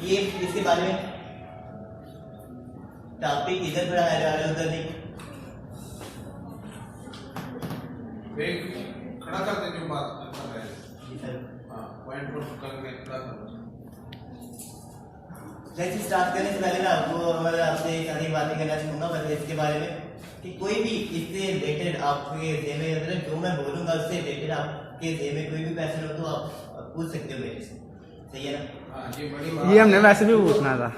ये इसके बारे में टॉपिक इधर पढ़ाया जा रहा है उधर नहीं। खड़ा कर दे जो बात कर रहे हैं। जी सर। हाँ, पॉइंट नोट करके खड़ा करो। लेक्चर स्टार्ट करने से पहले मैं आपसे सारी बातें करना चाहूँगा बस इसके बारे में कि कोई भी इससे रिलेटेड आपके ज़हन में जो मैं बोलूँगा उससे रिलेटेड आपके ज़हन में कोई भी क्वेश्चन हो तो आप पूछ सकते हो मेरे से, सही है ना? हाँ, ये हमने वैसे भी पूछना था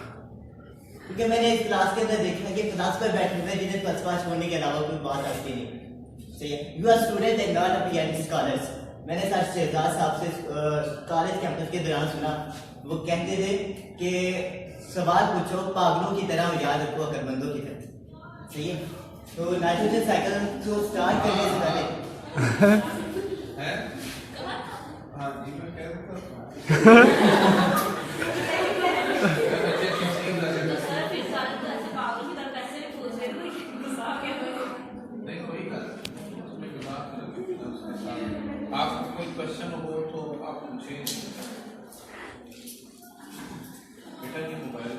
क्योंकि मैंने इस क्लास के अंदर देखा कि क्लास पर बैठने में जिन्हें फलसफा छोड़ने के अलावा कोई बात आती नहीं, सही है? You are student and not a PhD scholars. मैंने सर शहजाद साहब से कॉलेज कैंपस के दौरान सुना, वो कहते थे कि सवाल पूछो पागलों की तरह और याद रखो अकलमंदों की तरह, सही है? तो नाइट्रोजन साइकिल को स्टार्ट करने से पहले हैं? हाँ जी, मैं कह रहा था। नहीं कोई बात उसमें दिमाग आपको कोई क्वेश्चन हो तो आप पूछे। बेटा ये मोबाइल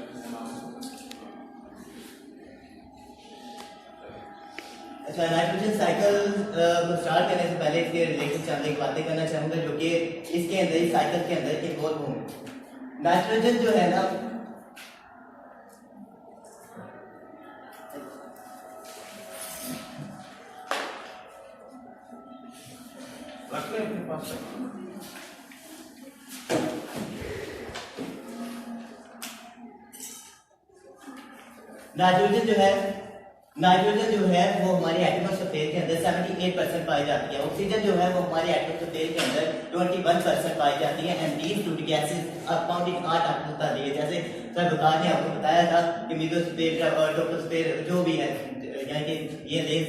अच्छा, नाइट्रोजन साइकिल को स्टार्ट करने से पहले इसके रिलेटेड चंद एक बातें करना चाहूँगा जो कि इसके अंदर इस साइकिल के अंदर एक और होंगे। नाइट्रोजन जो है ना रखते हैं अपने पास। नाइट्रोजन जो है वो हमारी एटमॉस्फेयर के अंदर 78% पाई जाती है। ऑक्सीजन जो है वो हमारी एटमॉस्फेयर के अंदर 21% पाई जाती है। And these two gases are found in 8 बता दिए, जैसे सर बुखार ने आपको बताया था कि मेसोस्फीयर और ट्रोपोस्फीयर जो भी है, यानी कि ये लेस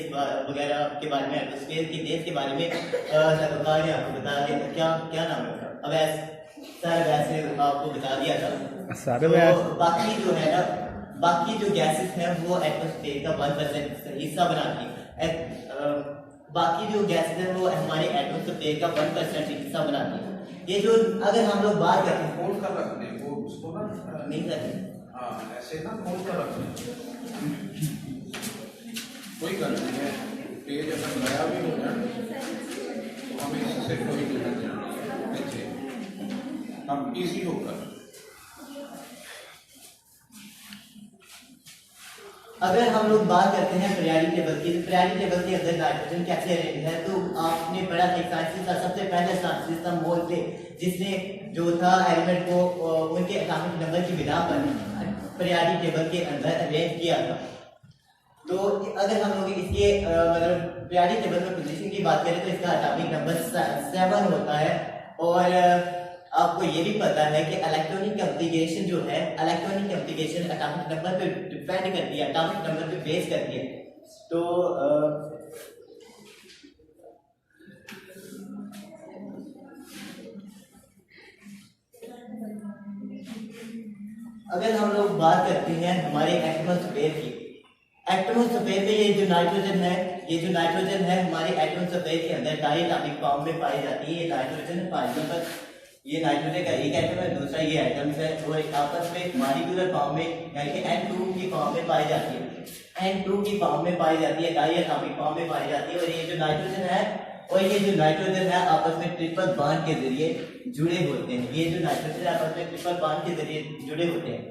वगैरह के बारे में, एटमॉस्फेयर की लेस के बारे में सर बुखार ने आपको बता दिया। क्या नाम है अवैस सर, वैसे आपको बता दिया था। तो बाकी जो गैसेस हैं वो एटमॉस्फेयर का 1% हिस्सा बनाती है। बाकी जो गैसेस हैं वो हमारे एटमॉस्फेयर का 1% हिस्सा बनाती है। ये जो अगर हम लोग बात करते हैं फोल्ड कर रखते हैं वो उसको ना नहीं सर, हाँ ऐसे ना फोल्ड कर रखते हैं। कोई गलत नहीं है, पेज अगर नया भी हो जाए तो हमें इससे कोई दिक्कत नहीं, हम इजी होगा। अगर हम लोग बात करते हैं पीरियोडिक टेबल की, तो पीरियोडिक टेबल के अंदर नाइट्रोजन कैसे अरेंज है, तो आपने पढ़ा था साइंटिस्ट था, सबसे पहले साइंटिस्ट था मोल थे, जिसने जो था एलिमेंट को उनके एटॉमिक नंबर की बिना पर पीरियोडिक टेबल के अंदर अरेंज किया था। तो अगर हम लोग इसके मतलब पीरियोडिक टेबल में पोजीशन की बात करें तो इसका एटॉमिक नंबर 7 होता है। और आपको ये भी पता है कि इलेक्ट्रॉनिक कॉन्फ़िगरेशन जो है, इलेक्ट्रॉनिक कॉन्फ़िगरेशन एटॉमिक नंबर पे डिपेंड करती है, एटॉमिक नंबर पे बेस करती है। तो अगर हम लोग बात करते हैं हमारे एटमॉस्फेयर की, एटमॉस्फेयर में ये जो नाइट्रोजन है हमारे एटमॉस्फेयर के अंदर डाई एटॉमिक फॉर्म में पाई जाती है। ये नाइट्रोजन पर ये नाइट्रोजन का एक एटम है, दूसरा ये एटम्स है वो आपस में मॉलिक्यूलर फॉर्म में यानी कि N2 की फॉर्म में पाई जाती है, N2 की फॉर्म में पाई जाती है, डाई एटॉमिक फॉर्म में पाई जाती है। और ये जो नाइट्रोजन है आपस में ट्रिपल बॉन्ड के जरिए जुड़े होते हैं। ये जो नाइट्रोजन आपस में ट्रिपल बॉन्ड के जरिए जुड़े होते हैं।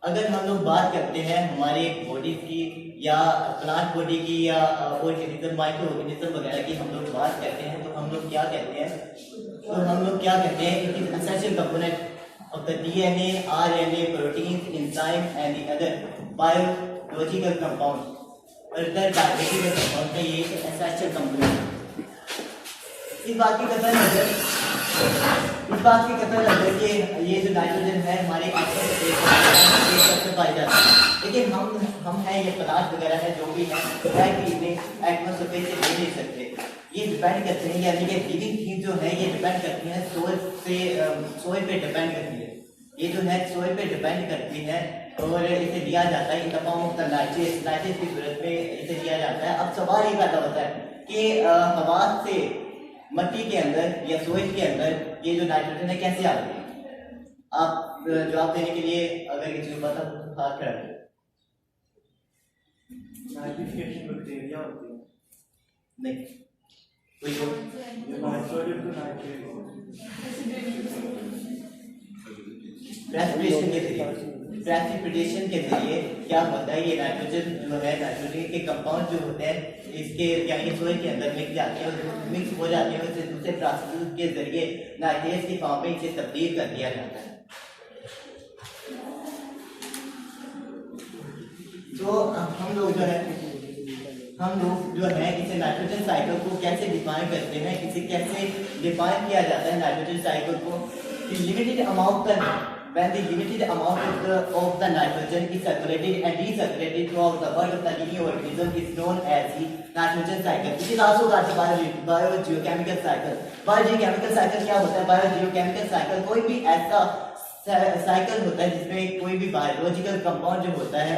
अगर हम लोग बात करते हैं हमारे बॉडीज की या प्लांट बॉडी की या ऑर्गेनिज्म माइक्रो ऑर्गेनिज्म वगैरह की हम लोग बात करते हैं तो हम लोग क्या कहते हैं, it is essential component of the DNA, RNA, protein, enzyme and the other biological compound और अदर बायोलॉजिकल कंपाउंड का ये एसेंशियल कंपोनेंट। इस बात की कतई नजर कि ये जो नाइट्रोजन है हमारे एटमॉस्फेयर में पाई जाती है, लेकिन हम हैं ये पदार्थ वगैरह है जो भी है कि इन्हें एटमॉस्फेयर से ले नहीं सकते। ये डिपेंड करते हैं, यानी कि लिविंग थिंग जो है ये डिपेंड करती है सोइल पे डिपेंड करती है। ये जो है सोइल पे डिपेंड करती है और इसे लिया जाता है इन the form of the nitrate की सूरत में इसे लिया जाता है। अब सवाल ये पैदा होता है कि हवा से मट्टी के अंदर या सोइल के अंदर ये जो नाइट्रोजन है कैसे आती है? आप जवाब देने के लिए अगर किसी को पता हो तो हाथ खड़ा करें। नाइट्रिफिकेशन बैक्टीरिया होती है। नहीं, कोई और? ये नाइट्रोजन टू नाइट्रेट प्रेसिपिटेशन के जरिए, प्रेसिपिटेशन के जरिए क्या होता है, ये नाइट्रोजन जो है, नाइट्रोजन के कंपाउंड जो होते हैं इसके यानी सोइल के अंदर मिक्स जाते हैं और मिक्स हो जाते हैं, उसे दूसरे प्रोसेस के जरिए नाइट्रेट की फॉर्म में इसे तब्दील कर दिया जाता है। तो हम लोग जो है इसे नाइट्रोजन साइकिल को कैसे डिफाइन करते हैं, इसे कैसे डिफाइन किया जाता है नाइट्रोजन साइकिल को? Limited amount when the limited amount of the nitrogen is circulated and recirculated throughout the body of the living organism is known as the nitrogen cycle. It is also called the biogeochemical cycle. Biogeochemical cycle क्या होता है? Biogeochemical cycle कोई भी ऐसा cycle होता है जिसमें कोई भी बायोलॉजिकल कंपाउंड जो होता है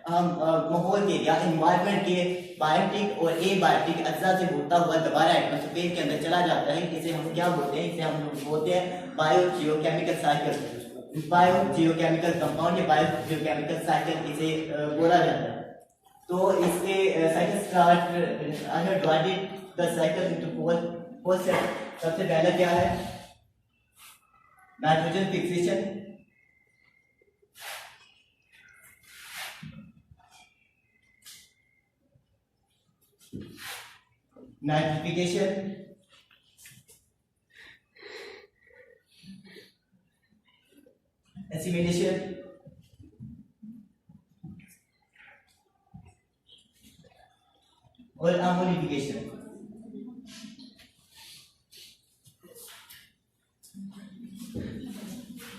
हम माहौल के या एनवायरनमेंट के बायोटिक और एबायोटिक अज्जा से होता हुआ दोबारा एटमॉस्फेयर के अंदर चला जाता है। इसे हम क्या बोलते हैं? इसे हम बोलते हैं बायोजियोकेमिकल साइकिल, बायोजियोकेमिकल कंपाउंड या बायोजियोकेमिकल साइकिल इसे बोला जाता है। तो इसके cycle start I have divided the cycle into four step. सबसे पहला क्या है? नाइट्रोजन फिक्सेशन, नाइट्रिफिकेशन, एसिमिलेशन और अमोनिफिकेशन।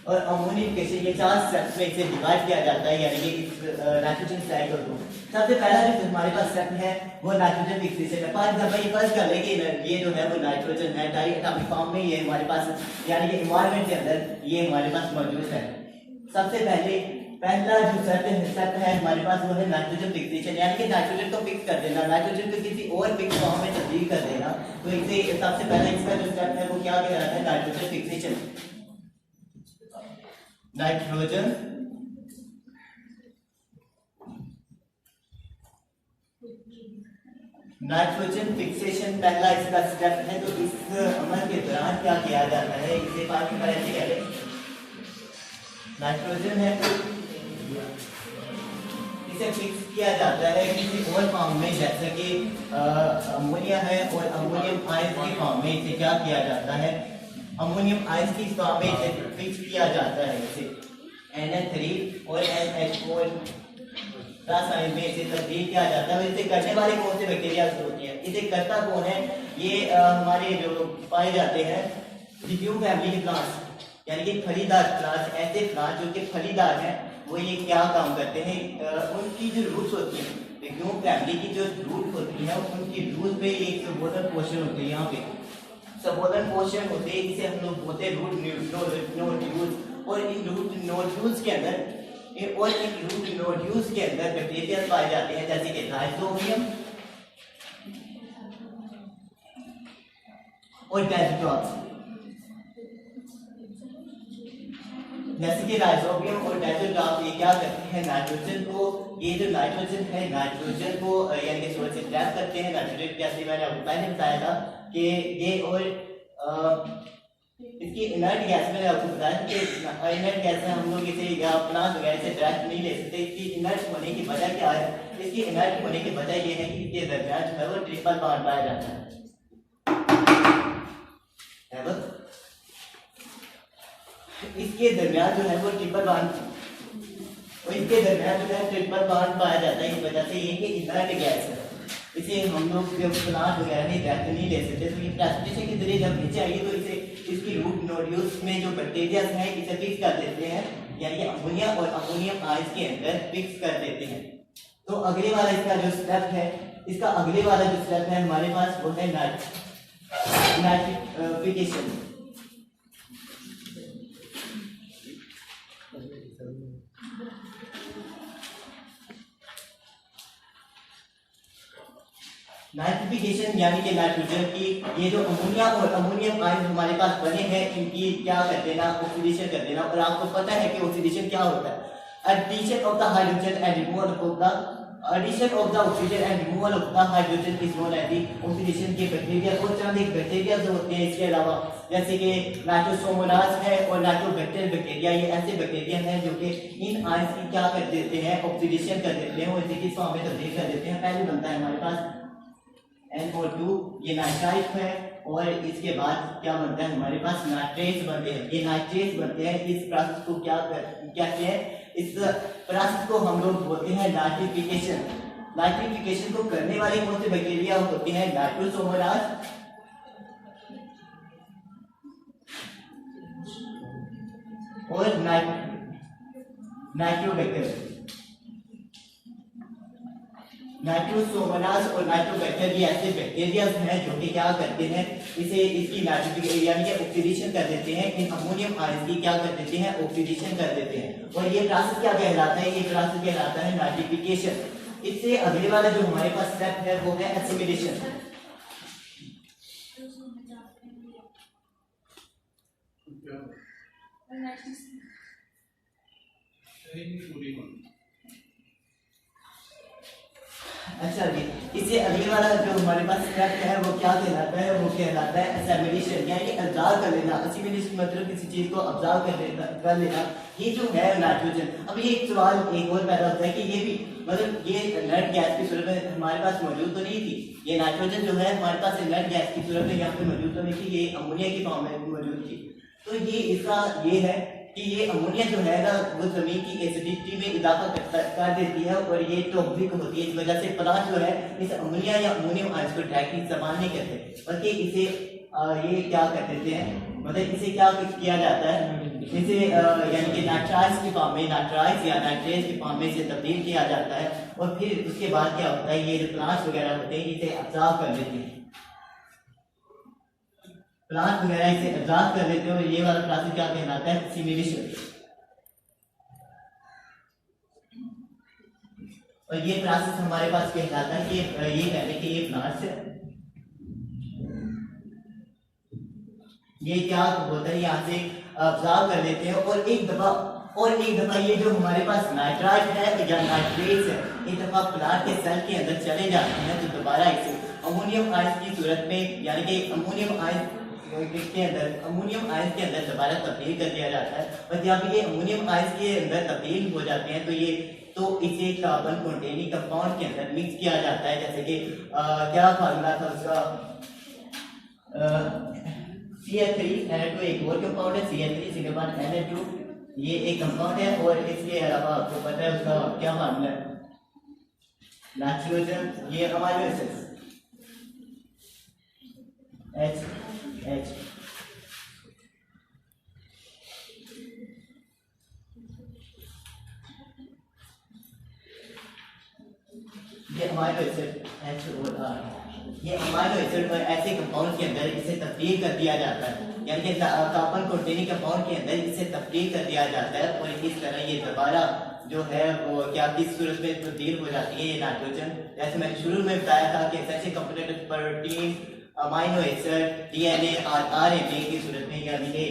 और अमोनिफिकेशन ये चार स्टेप्स में इसे डिवाइड किया जाता है, यानी कि इस नाइट्रोजन साइकिल को। सबसे पहला जो हमारे पास स्टेप है वो नाइट्रोजन फिक्सेशन है। फॉर एग्जांपल ये फर्स्ट कर ले कि ये जो है वो नाइट्रोजन है, डाई एटॉमिक फॉर्म में ये हमारे पास यानी कि एनवायरनमेंट के अंदर ये हमारे पास मौजूद है। सबसे पहला जो स्टेप है हमारे पास वो है नाइट्रोजन फिक्सेशन, यानी कि नाइट्रोजन को फिक्स कर देना, नाइट्रोजन को किसी और फिक्स फॉर्म में तब्दील कर देना। तो इसे सबसे पहले इसका जो स्टेप है वो क्या कहलाता है? Nitrogen fixation. नाइट्रोजन फिक्सेशन पहला इसका स्टेप है। तो इस अमल के दौरान क्या किया जाता है? इसे पानी का ऐसे कह लें, नाइट्रोजन है इसे फिक्स किया जाता है किसी और फॉर्म में, जैसे कि अमोनिया है और अमोनियम आयन की फॉर्म में इसे क्या किया जाता है? अमोनियम आयन की फॉर्म में इसे फिक्स किया जाता है। इसे NH3 और NH4 रासायनिक में इसे तब्दील किया जाता है। इसे करने वाले कौन से बैक्टीरिया होते हैं? इसे करता कौन है? ये हमारे जो पाए जाते हैं रिफ्यूम फैमिली के प्लांट्स, यानी कि फलीदार प्लांट्स, ऐसे प्लांट जो कि फलीदार हैं, वो ये क्या काम करते हैं? उनकी जो रूट्स होती हैं, रिफ्यूम फैमिली की जो रूट होती है, उनकी रूट पे एक सबोर्डन पोर्शन होते हैं, यहाँ पे सबोर्डन पोर्शन होते हैं, इसे हम लोग बोलते हैं रूट नोड्यूल्स। और इन रूट नोड्यूल्स के अंदर बैक्टीरिया पाए जाते हैं, जैसे कि राइजोबियम और डेसिटॉक्स। जैसे कि राइजोबियम और डेसिटॉक्स ये क्या करते हैं? नाइट्रोजन को, ये जो नाइट्रोजन है, नाइट्रोजन को यानी कि सोर्स से ट्रैप करते हैं। नाइट्रोजन जैसे मैंने आपको पहले बताया था कि ये और इसकी इनर्ट गैस मैंने आपको बताया कि इनर्ट गैस है, हम लोग इसे या प्लांट वगैरह से डायरेक्ट नहीं ले सकते। इसकी इनर्ट होने की वजह क्या है? इसकी इनर्ट होने की वजह ये है कि इसके दरमियान जो है वो ट्रिपल बॉन्ड पाया जाता है। इसके दरमियान जो है वो ट्रिपल बॉन्ड, और इसके दरमियान जो है ट्रिपल बॉन्ड पाया जाता है। इस वजह से ये कि इनर्ट गैस है, इसे हम लोग जब प्लांट वगैरह नहीं डायरेक्ट नहीं ले सकते। तो ये प्रेसिपिटेशन के जरिए जब नीचे आएगी तो इसे इसकी रूट नोड्यूल्स में जो बैक्टीरिया हैं इसे फिक्स कर देते हैं, यानी कि अमोनिया और अमोनियम आयंस के अंदर फिक्स कर देते हैं। तो अगले वाला इसका जो स्टेप है, इसका अगले वाला जो स्टेप है हमारे पास वो है नाइट्रिफिकेशन। नाइट्रिफिकेशन यानी कि नाइट्रोजन की ये जो अमोनिया और अमोनियम आयन हमारे पास बने हैं, इनकी क्या कर देना, ऑक्सीडेशन कर देना। और आपको पता है कि ऑक्सीडेशन क्या होता है, addition of the hydrogen and removal of the addition of the oxygen and removal of the hydrogen is known as the oxidation के बैक्टीरिया। और चंद एक बैक्टीरिया जो होते हैं इसके अलावा, जैसे कि नाइट्रोसोमोनास है और नाइट्रोबैक्टीरियल बैक्टीरिया, ये ऐसे बैक्टीरिया हैं जो कि इन आयंस की क्या कर देते हैं, ऑक्सीडेशन कर देते हैं और इसे किस फॉर्म में तब्दील कर देते हैं। पहले बनता है हमारे पास NO2, ये नाइट्राइट है, और इसके बाद क्या बनता है हमारे पास, नाइट्रेट्स बनते हैं। ये नाइट्रेट्स बनते हैं। इस प्रोसेस को क्या कहते हैं, इस प्रोसेस को हम लोग बोलते हैं नाइट्रिफिकेशन। नाइट्रिफिकेशन को करने वाले कौन से बैक्टीरिया होते हैं, नाइट्रोसोमोनास और नाइट्रोबैक्टीरिया। नाइट्रोसोमोनास और नाइट्रोबैक्टीरिया ऐसे बैक्टीरिया हैं जो कि क्या करते हैं, इसे इसकी नाइट्रिफिकेशन यानी कि ऑक्सीडेशन कर देते हैं। इन अमोनियम आयंस की क्या कर देते हैं, ऑक्सीडेशन कर देते हैं। और ये प्रोसेस क्या कहलाता है, ये प्रोसेस कहलाता है नाइट्रिफिकेशन। इससे अगले वाला जो हमारे पास स्टेप है वो है एसिमिलेशन। अच्छा जी, इससे अगले वाला जो हमारे पास स्टेप है वो क्या कहलाता है, वो कहलाता है एसिमिलेशन, यानी ऑब्जर्व कर लेना। एसिमिलेशन मतलब किसी चीज को ऑब्जर्व कर लेना। ये जो है नाइट्रोजन, अब ये एक सवाल एक और पैदा होता है कि ये भी मतलब ये इनर्ट गैस की सूरत में हमारे पास मौजूद तो नहीं थी। ये नाइट्रोजन जो है हमारे पास इनर्ट गैस की सूरत में यहाँ पे मौजूद तो नहीं थी, ये अमोनिया की फॉर्म में मौजूद थी। तो ये इसका ये है कि ये अमोनिया जो है ना वो जमीन की एसिडिटी में इजाफा कर देती है और ये टॉक्सिक होती है। इस वजह से प्लांट जो है इस अमोनिया या अमोनियम आयंस को डायरेक्टली इस्तेमाल नहीं करते, बल्कि इसे ये क्या कर देते हैं, मतलब इसे क्या किया जाता है, इसे यानी कि नाइट्राइट्स की फॉर्म में, नाइट्राइट्स या नाइट्रेट्स की फॉर्म में इसे तब्दील किया जाता है। और फिर उसके बाद क्या होता है, ये जो प्लांट्स वगैरह होते हैं इसे ऑब्जर्व कर लेते हैं, प्लांट वगैरह इसे ऑब्जर्व कर लेते हैं। और ये वाला प्रोसेस क्या कहलाता है, एसिमिलेशन। और ये प्रोसेस हमारे पास कहलाता है कि ये कहते हैं कि ये प्लांट्स है, ये क्या होता है, यहाँ से ऑब्जर्व कर लेते हैं। और एक दफा ये जो हमारे पास नाइट्राइट है या नाइट्रेट्स है, एक दफा प्लांट के सेल के अंदर चले जाते हैं तो दोबारा इसे अमोनियम आयंस की सूरत में, यानी कि अमोनियम आयंस के अंदर दोबारा तब्दील कर दिया जाता है। और जब ये अमोनियम आयंस के अंदर तब्दील हो जाते हैं तो इसे कार्बन कंटेनिंग कंपाउंड के अंदर मिक्स किया जाता है। जैसे कि क्या फार्मूला था उसका, CH3 एक और कंपाउंड है, CH3 इसके बाद Na2, ये एक कंपाउंड है। और इसके अलावा आपको पता है उसका क्या फार्मूला है, नाइट्रोजन, ये अमीनो एसिड्स H ये अमीनो एसिड H और R, ये अमीनो एसिड और ऐसे कंपाउंड के अंदर इसे तब्दील कर दिया जाता है, यानी कि कार्बन कंटेनिंग कंपाउंड के अंदर इसे तब्दील कर दिया जाता है। और इस तरह ये दोबारा जो है वो क्या किस सूरत में तब्दील हो जाती है, ये नाइट्रोजन, जैसे मैंने शुरू में बताया था कि ऐसे component protein, amino acid, DNA और RNA की सूरत में, यानी कि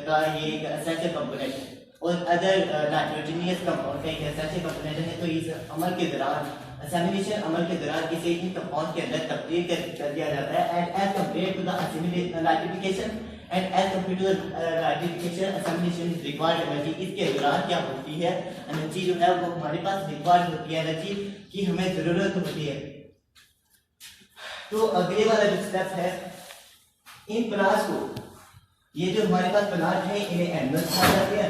का ये एक एसेंशियल कंपोनेंट है। और अदर नाइट्रोजनियस कंपाउंड का एक एसेंशियल कंपोनेंट है। तो इस अमल के दौरान, एसिमिलेशन अमल के दौरान इसे इन कंपाउंड के अंदर तब्दील कर दिया जाता है। And as compare to the nitrification and as compare to the nitrification, assimilation is required energy. इसके दौरान क्या होती है, एनर्जी जो है वो हमारे पास रिक्वायर्ड होती है, एनर्जी की हमें जरूरत होती है। तो अगले वाला जो स्टेप है, इन प्लांट्स को, ये जो हमारे पास प्लांट है इन्हें एनिमल्स कहा जाते हैं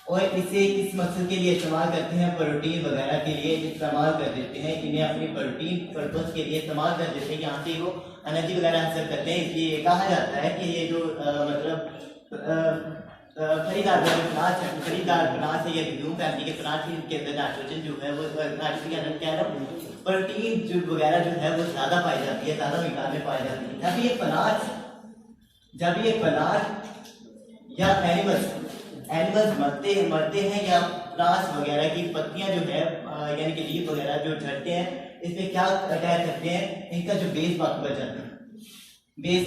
और इसे किस मकसद के लिए इस्तेमाल करते हैं, प्रोटीन वगैरह के लिए इस्तेमाल कर देते हैं, इन्हें अपनी प्रोटीन पर्पस के लिए इस्तेमाल कर देते हैं, यहाँ से वो एनर्जी वगैरह हासिल करते हैं। इसलिए कहा जाता है कि ये जो मतलब खरीदार प्लांट है, खरीदार प्लांट है या ल्यूम फैमिली के प्लांट के अंदर नाइट्रोजन जो है वो नाइट्रोजन के अंदर क्या है, प्रोटीन जो वगैरह जो है वो ज्यादा पाई जाती है, ज्यादा मिकदार में पाई जाती है। जब ये प्लांट या एनिमल्स मरते हैं या प्लांट्स वगैरह की पत्तियां जो है यानी कि लीफ वगैरह जो झड़ते हैं इस पे क्या अटैक करते हैं, इनका जो बेस बाकी बच जाता है, बेस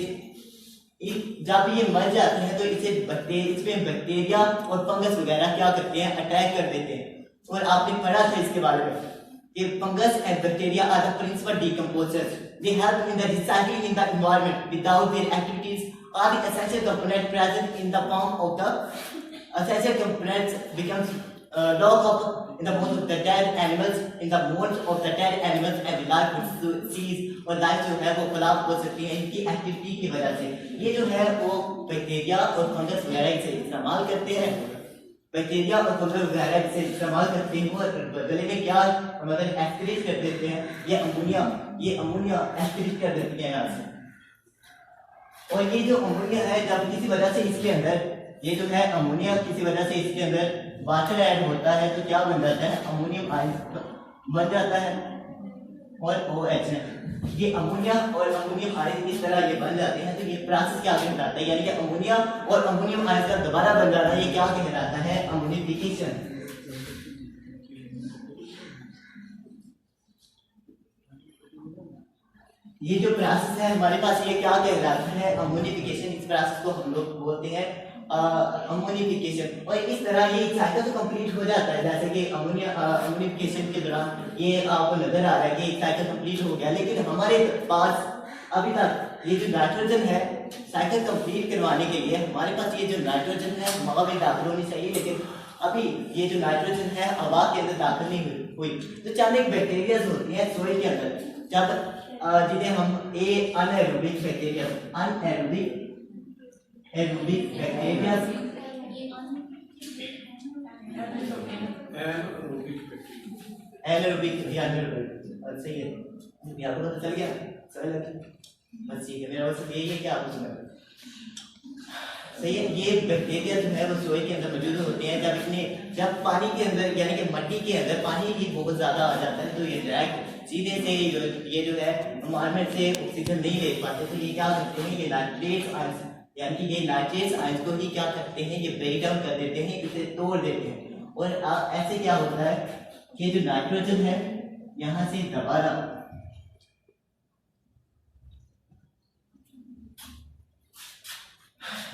जब ये मर जाते हैं तो इसमें बैक्टीरिया और फंगस वगैरह क्या करते हैं, अटैक कर देते हैं। और आपने पढ़ा था इसके बारे में कि fungus and bacteria are the principal decomposers, they help in the recycling in the environment, without their activities are the essential component present in the form of the essential components becomes lock up in the bones of the dead animals, in the bones of the dead animals, and the life disease और life जो है वो collapse हो सकती है इनकी activity की वजह से। ये जो है वो बैक्टीरिया और फंगस वगैरह से इस्तेमाल करते हैं, बैक्टीरिया और फंगस वगैरह से इस्तेमाल करते हैं और बदले में क्या मतलब एक्सक्रीट कर देते हैं, ये अमोनिया एक्सक्रीट कर देते हैं यहाँ से। और ये जो अमोनिया है जब किसी वजह से इसके अंदर ये जो है अमोनिया किसी वजह से इसके अंदर वाटर ऐड होता है तो क्या बन जाता है, अमोनियम आयन बन जाता है और OH है। ये अमोनिया और अमोनियम आयन इस तरह ये बन जाते हैं तो ये प्रोसेस क्या कहलाता है, यानी कि अमोनिया और अमोनियम आयन का दोबारा बन जाना ये क्या कहलाता है, अमोनिफिकेशन। ये जो प्रोसेस है हमारे पास ये क्या कहलाता है, अमोनिफिकेशन। इस प्रोसेस को हम लोग बोलते हैं अमोनिफिकेशन। और इस तरह ये साइकिल तो कंप्लीट हो जाता है, जैसे कि अमोनिफिकेशन के दौरान ये आपको नजर आ रहा है कि साइकिल कंप्लीट हो गया, लेकिन हमारे पास अभी तक ये जो नाइट्रोजन है साइकिल कंप्लीट करवाने के लिए हमारे पास ये जो नाइट्रोजन है हवा में दाखिल होनी चाहिए, लेकिन अभी ये जो नाइट्रोजन है हवा के अंदर दाखिल नहीं हुई। तो चंद एक बैक्टीरिया होती है सोइल के अंदर, जब जिन्हें हम anaerobic bacteria aerobic bacteria anaerobic सही है, आपको पता चल गया, बस ठीक है। मेरा मतलब यही है कि आपको समझ सही है। ये बैक्टीरिया जो है वो सोइल के अंदर मौजूद होते हैं, जब पानी के अंदर यानी कि मिट्टी के अंदर पानी ही बहुत ज्यादा आ जाता है तो ये डायरेक्ट सीधे से ये जो है एनवायरनमेंट से ऑक्सीजन नहीं ले पाते, तो ये क्या करते हैं, ये नाइट्रेट आयंस यानी कि ये नाइट्रेट आयंस को ही क्या करते हैं, ये ब्रेक डाउन कर देते हैं, इसे तोड़ देते हैं। और ऐसे क्या होता है कि जो नाइट्रोजन है यहाँ से दोबारा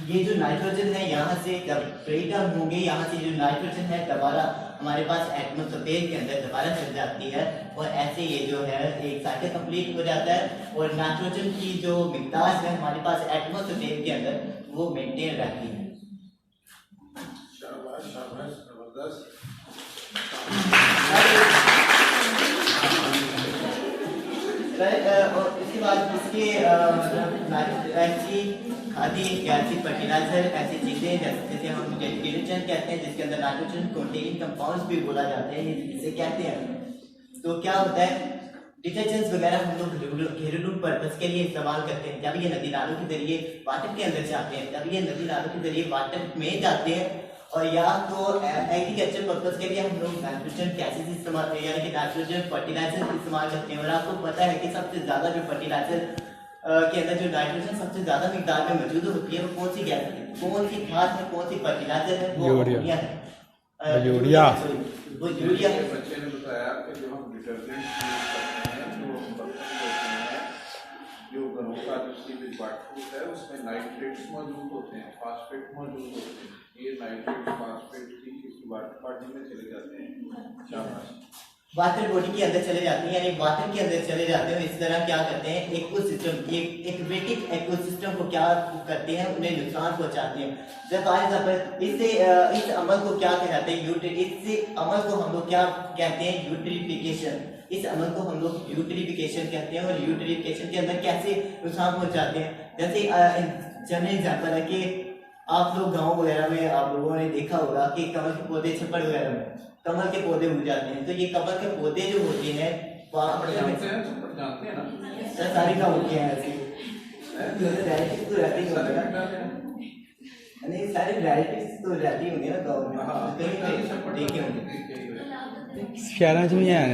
ये जो नाइट्रोजन है यहाँ से जब ब्रेक डाउन होंगे, यहाँ से जो नाइट्रोजन है दोबारा हमारे पास एटमॉस्फेयर के अंदर दोबारा चल जाती है और ऐसे ये जो है एक साइकिल कंप्लीट हो जाता है और नाइट्रोजन की जो मिकदार है हमारे पास एटमॉस्फेयर के अंदर वो मेंटेन रहती है। शाबाश शाबाश जबरदस्त। और इसके बाद इसके ऐसी खादी ऐसी फर्टिलाइजर ऐसी चीजें जैसे हम डिटर्जेंट कहते हैं जिसके अंदर नाइट्रोजन कंटेनिंग कंपाउंड्स भी बोला जाता है, इसे कहते हैं। तो क्या होता है, डिटर्जेंट्स वगैरह हम लोग घरेलू पर्पस के लिए इस्तेमाल करते हैं। जब ये नदी नालों के जरिए वाटर के अंदर जाते हैं, जब ये नदी नालों के जरिए वाटर में जाते हैं और या तो एग्रीकल्चर पर्पस के लिए हम लोग नाइट्रोजन गैसेस इस्तेमाल यानी कि नाइट्रोजन फर्टिलाइजर इस्तेमाल करते हैं। और आपको पता है कि सबसे ज्यादा जो फर्टिलाइजर के अंदर जो नाइट्रोजन सबसे ज्यादा मिकदार में मौजूद होती है वो कौन सी गैस है, कौन सी खाद है, कौन सी फर्टिलाइजर है, वो यूरिया है। वो यूरिया बच्चे ने बताया कि जो हम डिटर्जेंट यूज करते हैं जो बर्तन धोते हैं, जो घरों का जो सीवेज वाटर है उसमें नाइट्रेट्स मौजूद होते हैं, फास्फेट मौजूद होते हैं। ये नाइट्रेट फास्फेट की किसी वाटर बॉडी में चले जाते हैं, शाबाश, वाटर बॉडी के अंदर चले जाते हैं, यानी वाटर के अंदर चले जाते हैं। इस तरह क्या करते हैं, इकोसिस्टम एक्वेटिक इकोसिस्टम को क्या करते हैं, उन्हें नुकसान पहुंचाते हैं। जब इससे इस अमल को क्या कहते हैं, इस अमल को हम लोग क्या कहते हैं, यूट्रिफिकेशन। इस अमल को हम लोग यूट्रिफिकेशन कहते हैं। और यूट्रिफिकेशन के अंदर कैसे नुकसान पहुंचाते हैं, जैसे जनरल एग्जाम्पल है कि आप लोग गाँव वगैरह में आप लोगों ने देखा होगा कि कमल के पौधे छप्पड़ वगैरह में कमल के पौधे उग जाते हैं। तो ये कमल के पौधे जो होते हैं जानते हैं ना सारे गाँव के हैं ऐसे तो रहते ही होंगे नहीं, सारे वैराइटीज तो रहती होंगे ना गाँव में, कहीं देखे होंगे। शहरों में भी हैं,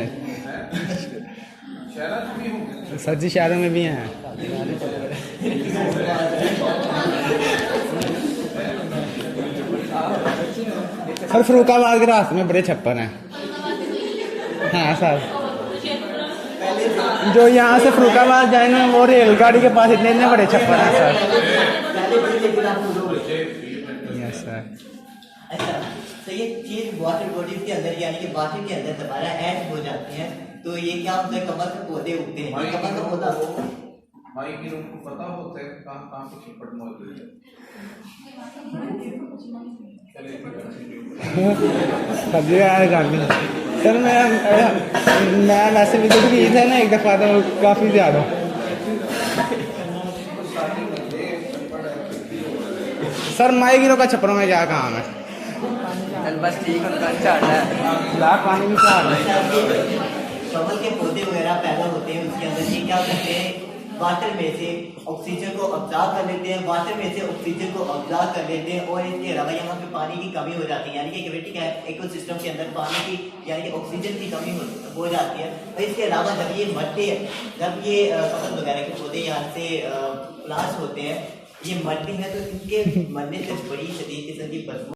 शहरों में भी होंगे सर जी, शहरों में भी हैं। सर फरुखाबाद के रास्ते में बड़े छप्पर हैं। हाँ सर, पहले जो यहाँ से फरुखाबाद जाए ना वो रेलगाड़ी के पास इतने इतने बड़े छप्पर हैं सर। पहले भी लेकिन आप लोग यस सर। अच्छा, तो ये चीज वाटर बॉडीज के अंदर यानी कि वाटर के अंदर दोबारा ऐड हो जाती हैं, तो ये क्या होता है, कमर के पौधे उगते हैं। माई कमर का पौधा की रूम को पता होता है कहाँ कहाँ पे छिपट मौजूद है। चलिए सब्जी यार जानते हैं सर। मैं वैसे विजिट की थी ना एक दफ़ा, तो काफ़ी ज़्यादा। सर माई गिरो का छप्परों में क्या काम है? बस ठीक उनका चाट है। लाख पानी भी चाट है। कमल के पौधे वगैरह पैदा होते हैं, उसके अंदर ये क्या करते हैं, वाटर में से ऑक्सीजन को ऑब्जर्व कर लेते हैं, वाटर में से ऑक्सीजन को ऑब्जर्व कर लेते हैं, और इसके अलावा यहाँ पे पानी की कमी हो जाती है, यानी कि एक्वेटिक इकोसिस्टम के अंदर पानी की यानी कि ऑक्सीजन की कमी हो जाती है। और इसके अलावा जब ये मरते हैं, जब ये कमल वगैरह के पौधे यहाँ से प्लांट्स होते हैं, ये मरते हैं, तो इनके मरने से बड़ी शदीद किस्म की बदबू